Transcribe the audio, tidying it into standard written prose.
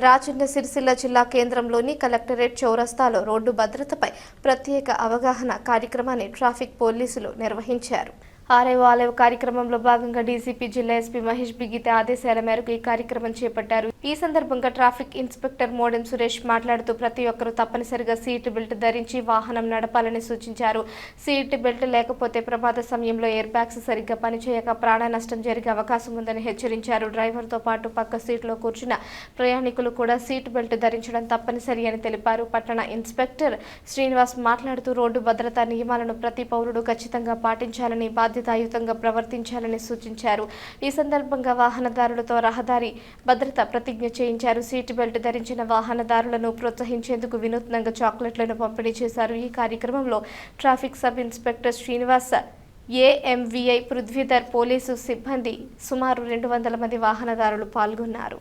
రాజన్న సిరిసిల్ల జిల్లా కేంద్రంలోని కలెక్టరేట్ చౌరస్తాలో రోడ్డు భద్రతపై ప్రత్యేక అవగాహన కార్యక్రమాన్ని ట్రాఫిక్ పోలీసులు నిర్వహించారు. ఆలయ కార్యక్రమంలో భాగంగా డీసీపీ జిల్లా ఎస్పీ మహేష్ బిగితే ఆదేశాల మేరకు ఈ కార్యక్రమం చేపట్టారు. ఈ సందర్భంగా ట్రాఫిక్ ఇన్స్పెక్టర్ మోడెం సురేష్ మాట్లాడుతూ ప్రతి ఒక్కరూ తప్పనిసరిగా సీట్ బెల్ట్ ధరించి వాహనం నడపాలని సూచించారు. సీట్ బెల్ట్ లేకపోతే ప్రమాద సమయంలో ఎయిర్ బ్యాగ్స్ సరిగ్గా పనిచేయక ప్రాణ నష్టం జరిగే అవకాశం ఉందని హెచ్చరించారు. డ్రైవర్తో పాటు పక్క సీట్లో కూర్చున్న ప్రయాణికులు కూడా సీట్ బెల్ట్ ధరించడం తప్పనిసరి అని తెలిపారు. పట్టణ ఇన్స్పెక్టర్ శ్రీనివాస్ మాట్లాడుతూ రోడ్డు భద్రతా నియమాలను ప్రతి పౌరుడు ఖచ్చితంగా పాటించాలని, బాధ్యతాయుతంగా ప్రవర్తించాలని సూచించారు. ఈ సందర్భంగా వాహనదారులతో రహదారి భద్రత ప్రతిజ్ఞ చేయించారు. సీట్ బెల్ట్ ధరించిన వాహనదారులను ప్రోత్సహించేందుకు వినూత్నంగా చాక్లెట్లను పంపిణీ చేశారు. ఈ కార్యక్రమంలో traffic sub inspector Srinivas, AMVI Prithvidhar, police సిబ్బంది సుమారు 200 మంది వాహనదారులు పాల్గొన్నారు.